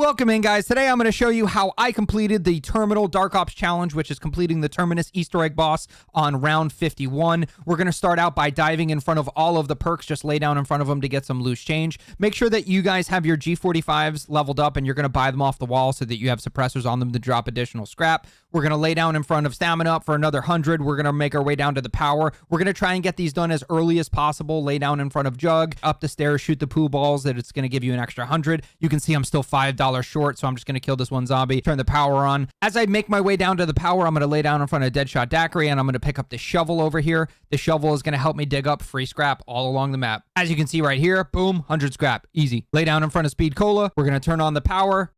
Welcome in, guys. Today I'm going to show you how I completed the Terminal Dark Ops Challenge, which is completing the Terminus Easter egg boss on round 51. We're going to start out by diving in front of all of the perks. Just lay down in front of them to get some loose change. Make sure that you guys have your G45s leveled up and you're going to buy them off the wall so that you have suppressors on them to drop additional scrap. We're going to lay down in front of stamina up for another 100. We're going to make our way down to the power. We're going to try and get these done as early as possible. Lay down in front of Jug, up the stairs, shoot the poo balls that it's going to give you an extra 100. You can see I'm still $5 short, so I'm just going to kill this one zombie, turn the power on. As I make my way down to the power, I'm going to lay down in front of Deadshot Daiquiri, and I'm going to pick up the shovel over here. The shovel is going to help me dig up free scrap all along the map. As you can see right here, boom, 100 scrap, easy. Lay down in front of Speed Cola. We're going to turn on the power,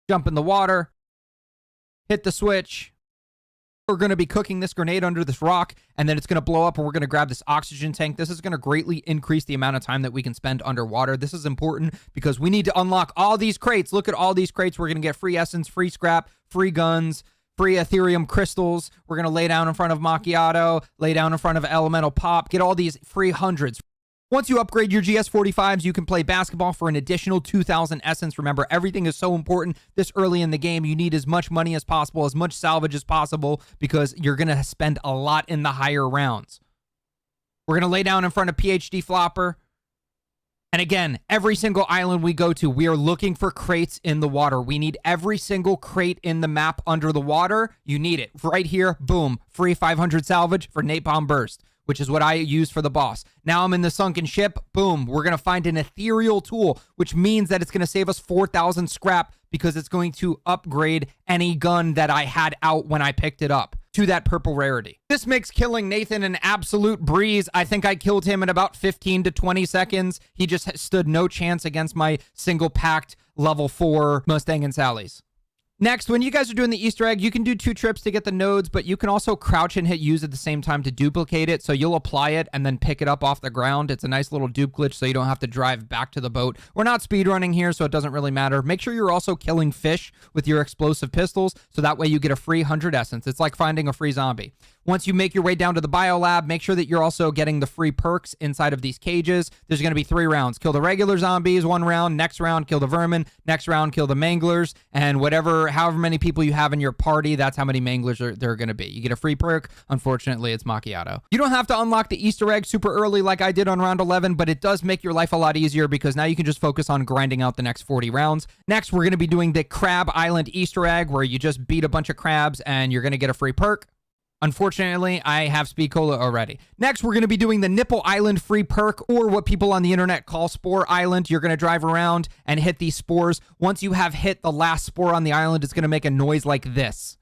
jump in the water, hit the switch. We're going to be cooking this grenade under this rock, and then it's going to blow up, and we're going to grab this oxygen tank. This is going to greatly increase the amount of time that we can spend underwater. This is important because we need to unlock all these crates. Look at all these crates. We're going to get free essence, free scrap, free guns, free Ethereum crystals. We're going to lay down in front of Macchiato, lay down in front of Elemental Pop, get all these free hundreds. Once you upgrade your GS45s, you can play basketball for an additional 2,000 essence. Remember, everything is so important this early in the game. You need as much money as possible, as much salvage as possible, because you're going to spend a lot in the higher rounds. We're going to lay down in front of PhD Flopper. And again, every single island we go to, we are looking for crates in the water. We need every single crate in the map under the water. You need it. Right here, boom, free 500 salvage for Napalm Burst, which is what I use for the boss. Now I'm in the sunken ship. Boom. We're going to find an ethereal tool, which means that it's going to save us 4,000 scrap because it's going to upgrade any gun that I had out when I picked it up to that purple rarity. This makes killing Nathan an absolute breeze. I think I killed him in about 15 to 20 seconds. He just stood no chance against my single packed level 4 Mustang and Sally's. Next, when you guys are doing the Easter egg, you can do 2 trips to get the nodes, but you can also crouch and hit use at the same time to duplicate it. So you'll apply it and then pick it up off the ground. It's a nice little dupe glitch so you don't have to drive back to the boat. We're not speedrunning here, so it doesn't really matter. Make sure you're also killing fish with your explosive pistols, so that way you get a free 100 essence. It's like finding a free zombie. Once you make your way down to the biolab, make sure that you're also getting the free perks inside of these cages. There's going to be 3 rounds. Kill the regular zombies 1 round. Next round, kill the vermin. Next round, kill the manglers. And however many people you have in your party, that's how many manglers there are going to be. You get a free perk. Unfortunately, it's Macchiato. You don't have to unlock the Easter egg super early like I did on round 11, but it does make your life a lot easier because now you can just focus on grinding out the next 40 rounds. Next, we're going to be doing the Crab Island Easter egg, where you just beat a bunch of crabs and you're going to get a free perk. Unfortunately, I have Speed Cola already. Next, we're going to be doing the Nipple Island free perk, or what people on the internet call Spore Island. You're going to drive around and hit these spores. Once you have hit the last spore on the island, it's going to make a noise like this.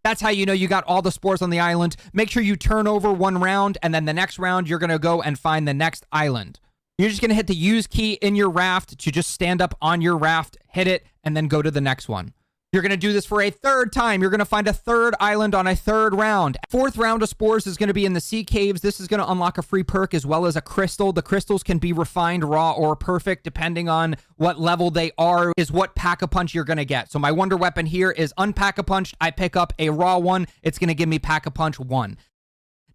That's how you know you got all the spores on the island. Make sure you turn over 1 round, and then the next round, you're going to go and find the next island. You're just going to hit the use key in your raft to just stand up on your raft, hit it, and then go to the next one. You're going to do this for a 3rd time. You're going to find a 3rd island on a 3rd round. 4th round of spores is going to be in the sea caves. This is going to unlock a free perk as well as a crystal. The crystals can be refined, raw, or perfect depending on what level they are, is what Pack-a-Punch you're going to get. So my wonder weapon here is Unpack-a-Punch. I pick up a raw one. It's going to give me Pack-a-Punch 1.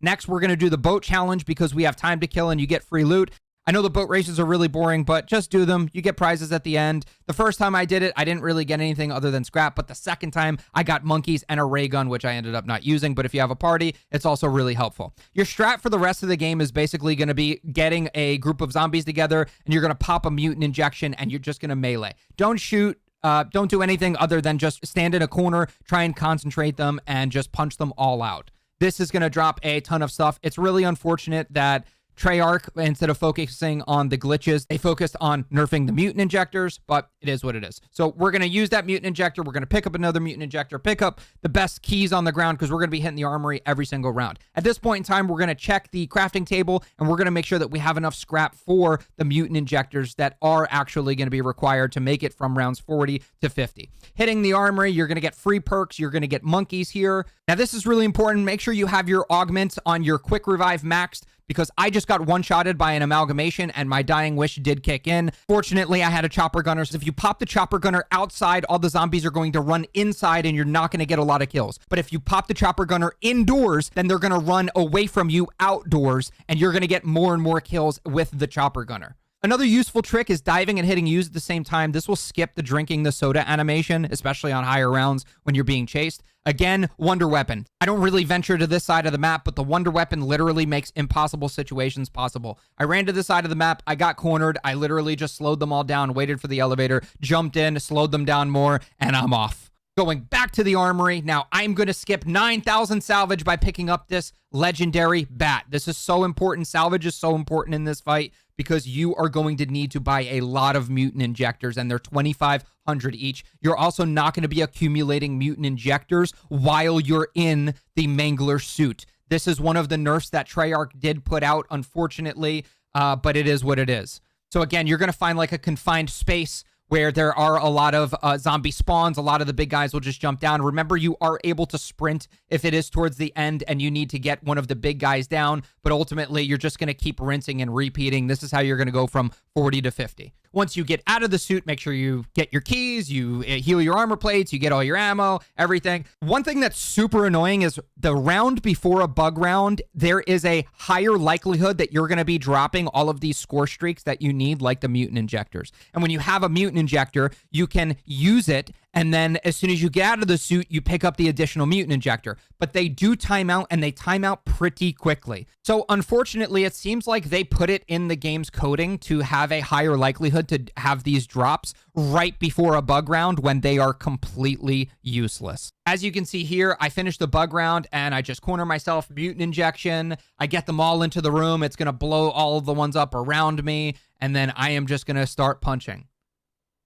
Next, we're going to do the boat challenge because we have time to kill and you get free loot. I know the boat races are really boring, but just do them. You get prizes at the end. The first time I did it, I didn't really get anything other than scrap, but the second time I got monkeys and a ray gun, which I ended up not using. But if you have a party, it's also really helpful. Your strat for the rest of the game is basically going to be getting a group of zombies together, and you're going to pop a mutant injection, and you're just going to melee. Don't shoot. Don't do anything other than just stand in a corner, try and concentrate them, and just punch them all out. This is going to drop a ton of stuff. It's really unfortunate that Treyarch, instead of focusing on the glitches, they focused on nerfing the mutant injectors, but it is what it is. So we're going to use that mutant injector. We're going to pick up another mutant injector, pick up the best keys on the ground because we're going to be hitting the armory every single round. At this point in time, we're going to check the crafting table and we're going to make sure that we have enough scrap for the mutant injectors that are actually going to be required to make it from rounds 40 to 50. Hitting the armory, you're going to get free perks. You're going to get monkeys here. Now, this is really important. Make sure you have your augments on your quick revive maxed, because I just got one-shotted by an amalgamation and my dying wish did kick in. Fortunately, I had a chopper gunner. So if you pop the chopper gunner outside, all the zombies are going to run inside and you're not going to get a lot of kills. But if you pop the chopper gunner indoors, then they're going to run away from you outdoors and you're going to get more and more kills with the chopper gunner. Another useful trick is diving and hitting use at the same time. This will skip the drinking the soda animation, especially on higher rounds when you're being chased. Again, Wonder Weapon. I don't really venture to this side of the map, but the Wonder Weapon literally makes impossible situations possible. I ran to this side of the map. I got cornered. I literally just slowed them all down, waited for the elevator, jumped in, slowed them down more, and I'm off. Going back to the armory. Now, I'm going to skip 9,000 salvage by picking up this legendary bat. This is so important. Salvage is so important in this fight because you are going to need to buy a lot of mutant injectors, and they're 2,500 each. You're also not going to be accumulating mutant injectors while you're in the Mangler suit. This is one of the nerfs that Treyarch did put out, unfortunately, but it is what it is. So again, you're going to find like a confined space where there are a lot of zombie spawns. A lot of the big guys will just jump down. Remember, you are able to sprint if it is towards the end and you need to get one of the big guys down, but ultimately you're just going to keep rinsing and repeating. This is how you're going to go from 40 to 50. Once you get out of the suit, make sure you get your keys, you heal your armor plates, you get all your ammo, everything. One thing that's super annoying is the round before a bug round, there is a higher likelihood that you're going to be dropping all of these score streaks that you need, like the mutant injectors. And when you have a mutant injector, you can use it, and then as soon as you get out of the suit, you pick up the additional mutant injector. But they do time out, and they time out pretty quickly. So unfortunately, it seems like they put it in the game's coding to have a higher likelihood to have these drops right before a bug round when they are completely useless. As you can see here, I finished the bug round and I just corner myself, mutant injection. I get them all into the room. It's going to blow all of the ones up around me, and then I am just going to start punching.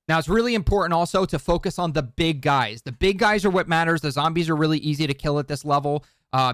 Now, it's really important also to focus on the big guys. The big guys are what matters. The zombies are really easy to kill at this level.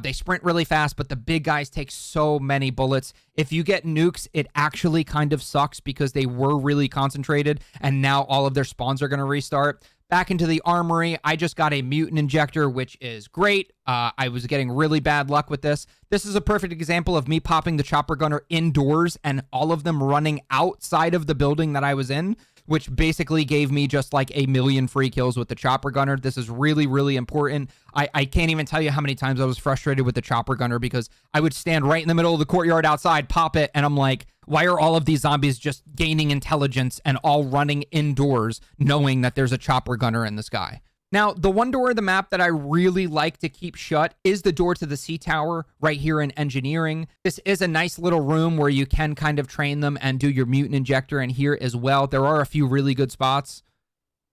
They sprint really fast, but the big guys take so many bullets. If you get nukes, it actually kind of sucks because they were really concentrated, and now all of their spawns are going to restart. Back into the armory, I just got a mutant injector, which is great. I was getting really bad luck with this. This is a perfect example of me popping the chopper gunner indoors and all of them running outside of the building that I was in, which basically gave me just like 1,000,000 free kills with the chopper gunner. This is really, really important. I can't even tell you how many times I was frustrated with the chopper gunner because I would stand right in the middle of the courtyard outside, pop it, and I'm like, why are all of these zombies just gaining intelligence and all running indoors knowing that there's a chopper gunner in the sky? Now, the one door of the map that I really like to keep shut is the door to the C tower right here in engineering. This is a nice little room where you can kind of train them and do your mutant injector in here as well. There are a few really good spots.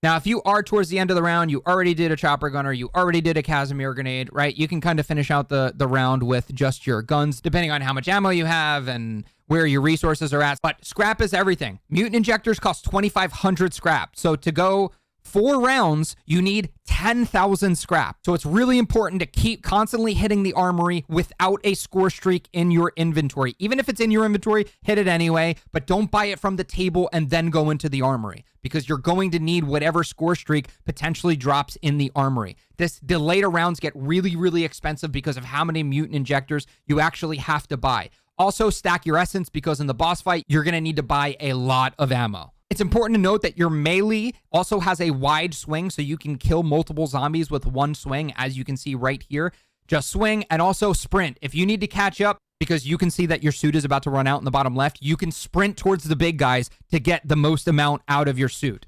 Now, if you are towards the end of the round, you already did a chopper gunner, you already did a Casimir grenade, right? You can kind of finish out the round with just your guns, depending on how much ammo you have and where your resources are at. But scrap is everything. Mutant injectors cost 2,500 scrap. So to go 4 rounds, you need 10,000 scrap. So it's really important to keep constantly hitting the armory without a score streak in your inventory. Even if it's in your inventory, hit it anyway, but don't buy it from the table and then go into the armory because you're going to need whatever score streak potentially drops in the armory. The later rounds get really, really expensive because of how many mutant injectors you actually have to buy. Also, stack your essence because in the boss fight, you're going to need to buy a lot of ammo. It's important to note that your melee also has a wide swing, so you can kill multiple zombies with one swing, as you can see right here. Just swing and also sprint. If you need to catch up, because you can see that your suit is about to run out in the bottom left, you can sprint towards the big guys to get the most amount out of your suit.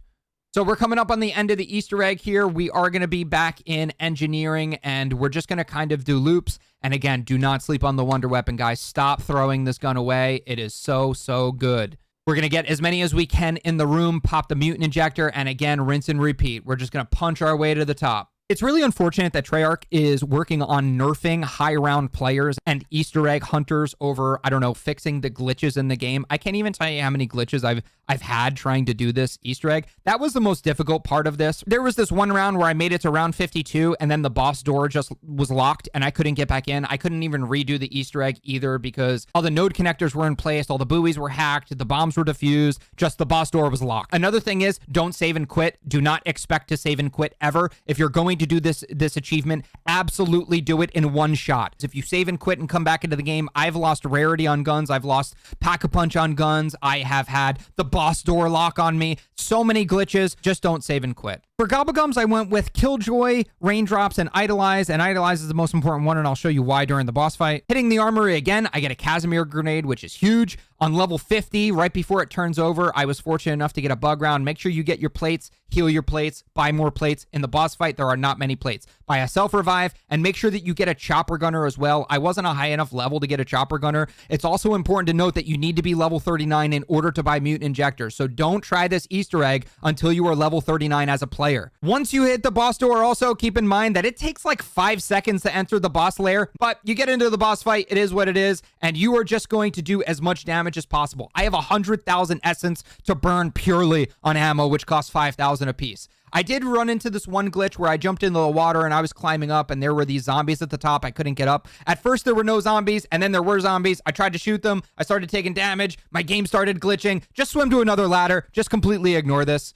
So we're coming up on the end of the Easter egg here. We are going to be back in engineering, and we're just going to kind of do loops. And again, do not sleep on the Wonder Weapon, guys. Stop throwing this gun away. It is so, so good. We're going to get as many as we can in the room, pop the mutant injector, and again, rinse and repeat. We're just going to punch our way to the top. It's really unfortunate that Treyarch is working on nerfing high-round players and Easter egg hunters over, I don't know, fixing the glitches in the game. I can't even tell you how many glitches I've had trying to do this Easter egg. That was the most difficult part of this. There was this one round where I made it to round 52, and then the boss door just was locked, and I couldn't get back in. I couldn't even redo the Easter egg either because all the node connectors were in place, all the buoys were hacked, the bombs were defused, just the boss door was locked. Another thing is, don't save and quit. Do not expect to save and quit ever. If you're going to do this achievement, absolutely do it in one shot. If you save and quit and come back into the game, I've lost rarity on guns, I've lost pack-a-punch on guns, I have had the boss door lock on me, so many glitches. Just don't save and quit. For Gobblegums, I went with Killjoy, Raindrops, and Idolize is the most important one, and I'll show you why during the boss fight. Hitting the armory again, I get a Casimir grenade, which is huge. On level 50, right before it turns over, I was fortunate enough to get a bug round. Make sure you get your plates, heal your plates, buy more plates. In the boss fight, there are not many plates. Buy a self-revive, and make sure that you get a chopper gunner as well. I wasn't a high enough level to get a chopper gunner. It's also important to note that you need to be level 39 in order to buy mutant injectors. So don't try this Easter egg until you are level 39 as a player. Once you hit the boss door, also keep in mind that it takes like 5 seconds to enter the boss lair, but you get into the boss fight, it is what it is, and you are just going to do as much damage as possible. I have 100,000 essence to burn purely on ammo, which costs 5,000 apiece. I did run into this one glitch where I jumped into the water and I was climbing up and there were these zombies at the top. I couldn't get up. At first there were no zombies and then there were zombies. I tried to shoot them. I started taking damage. My game started glitching. Just swim to another ladder. Just completely ignore this.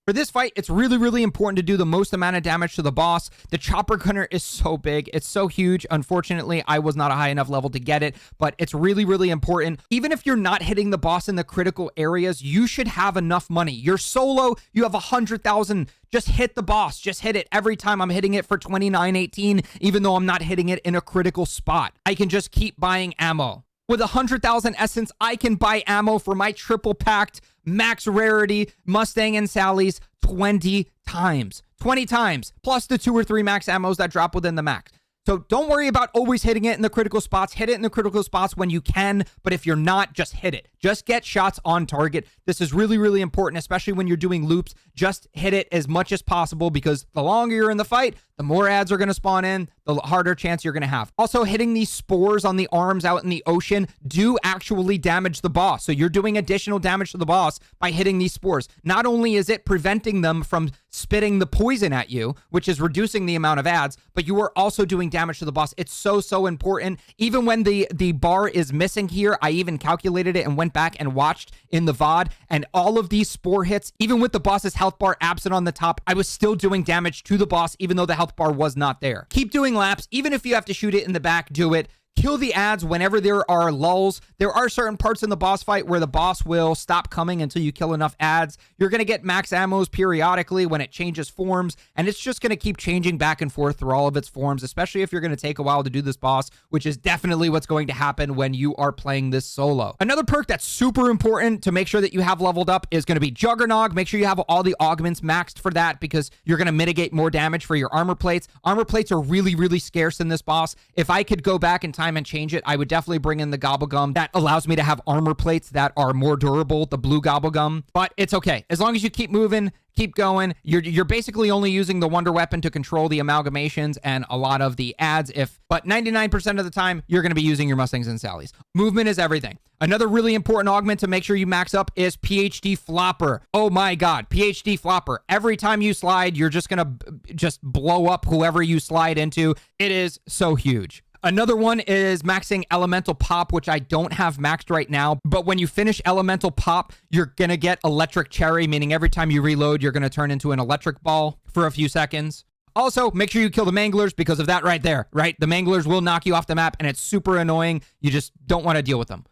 For this fight, it's really, really important to do the most amount of damage to the boss. The chopper gunner is so big. It's so huge. Unfortunately, I was not a high enough level to get it, but it's really, really important. Even if you're not hitting the boss in the critical areas, you should have enough money. You're solo, you have 100,000. Just hit the boss. Just hit it. Every time I'm hitting it for 29.18, even though I'm not hitting it in a critical spot. I can just keep buying ammo. With 100,000 essence, I can buy ammo for my triple packed max rarity Mustang and Sally's 20 times. 20 times, plus the 2 or 3 max ammos that drop within the max. So don't worry about always hitting it in the critical spots. Hit it in the critical spots when you can, but if you're not, just hit it. Just get shots on target. This is really, really important, especially when you're doing loops. Just hit it as much as possible because the longer you're in the fight, the more ads are going to spawn in, the harder chance you're going to have. Also, hitting these spores on the arms out in the ocean do actually damage the boss. So you're doing additional damage to the boss by hitting these spores. Not only is it preventing them from spitting the poison at you, which is reducing the amount of ads, but you are also doing damage to the boss. It's so, so important. Even when the bar is missing here, I even calculated it and went back and watched in the VOD, and all of these spore hits, even with the boss's health bar absent on the top, I was still doing damage to the boss, even though the health bar was not there. Keep doing laps. Even if you have to shoot it in the back, do it. Kill the ads whenever there are lulls. There are certain parts in the boss fight where the boss will stop coming until you kill enough ads. You're going to get max ammos periodically when it changes forms, and it's just going to keep changing back and forth through all of its forms, especially if you're going to take a while to do this boss, which is definitely what's going to happen when you are playing this solo. Another perk that's super important to make sure that you have leveled up is going to be Juggernog. Make sure you have all the augments maxed for that because you're going to mitigate more damage for your armor plates. Armor plates are really, really scarce in this boss. If I could go back in time and change it, I would definitely bring in the Gobblegum. That allows me to have armor plates that are more durable, the blue Gobblegum. But it's okay. As long as you keep moving, keep going. You're basically only using the Wonder Weapon to control the amalgamations and a lot of the ads. But 99% of the time, you're going to be using your Mustangs and Sallys. Movement is everything. Another really important augment to make sure you max up is PhD Flopper. Oh my God, PhD Flopper. Every time you slide, you're just going to just blow up whoever you slide into. It is so huge. Another one is maxing Elemental Pop, which I don't have maxed right now. But when you finish Elemental Pop, you're going to get Electric Cherry, meaning every time you reload, you're going to turn into an electric ball for a few seconds. Also, make sure you kill the Manglers because of that right there, right? The Manglers will knock you off the map, and it's super annoying. You just don't want to deal with them.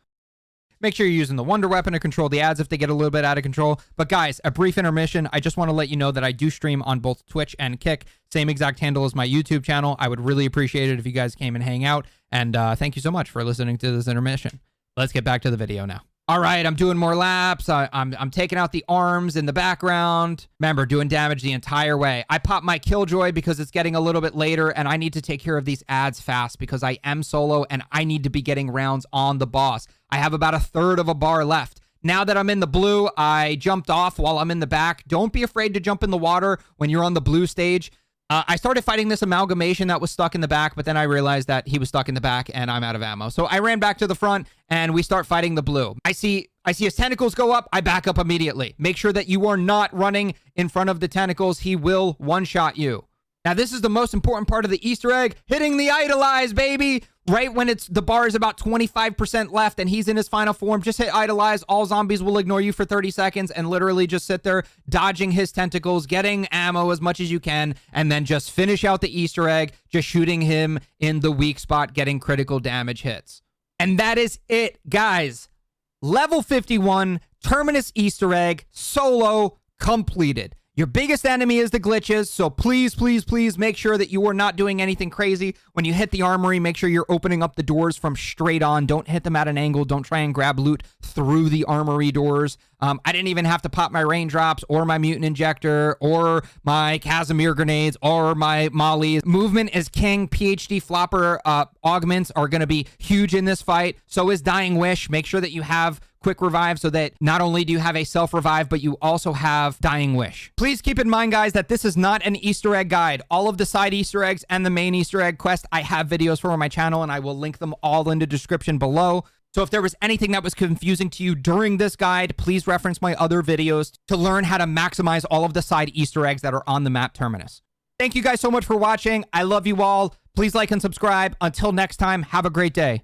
Make sure you're using the Wonder Weapon to control the ads if they get a little bit out of control. But guys, a brief intermission. I just want to let you know that I do stream on both Twitch and Kick. Same exact handle as my YouTube channel. I would really appreciate it if you guys came and hang out. And thank you so much for listening to this intermission. Let's get back to the video now. All right, I'm doing more laps. I'm taking out the arms in the background. Remember, doing damage the entire way. I pop my Killjoy because it's getting a little bit later, and I need to take care of these ads fast because I am solo, and I need to be getting rounds on the boss. I have about 1/3 of a bar left. Now that I'm in the blue, I jumped off while I'm in the back. Don't be afraid to jump in the water when you're on the blue stage. I started fighting this amalgamation that was stuck in the back, but then I realized that he was stuck in the back and I'm out of ammo. So I ran back to the front and we start fighting the blue. I see his tentacles go up. I back up immediately. Make sure that you are not running in front of the tentacles. He will one-shot you. Now, this is the most important part of the Easter egg. Hitting the Idolize, baby. Right when the bar is about 25% left and he's in his final form, just hit Idolize. All zombies will ignore you for 30 seconds and literally just sit there dodging his tentacles, getting ammo as much as you can, and then just finish out the Easter egg, just shooting him in the weak spot, getting critical damage hits. And that is it, guys. Level 51, Terminus Easter egg, solo, completed. Your biggest enemy is the glitches, so please, please, please make sure that you are not doing anything crazy. When you hit the armory, make sure you're opening up the doors from straight on. Don't hit them at an angle. Don't try and grab loot through the armory doors. I didn't even have to pop my raindrops or my mutant injector or my Casimir grenades or my mollies. Movement is king. PhD flopper augments are going to be huge in this fight. So is Dying Wish. Make sure that you have quick revive so that not only do you have a self-revive, but you also have Dying Wish. Please keep in mind, guys, that this is not an Easter egg guide. All of the side Easter eggs and the main Easter egg quest, I have videos for on my channel, and I will link them all in the description below. So if there was anything that was confusing to you during this guide, please reference my other videos to learn how to maximize all of the side Easter eggs that are on the map Terminus. Thank you guys so much for watching. I love you all. Please like and subscribe. Until next time, have a great day.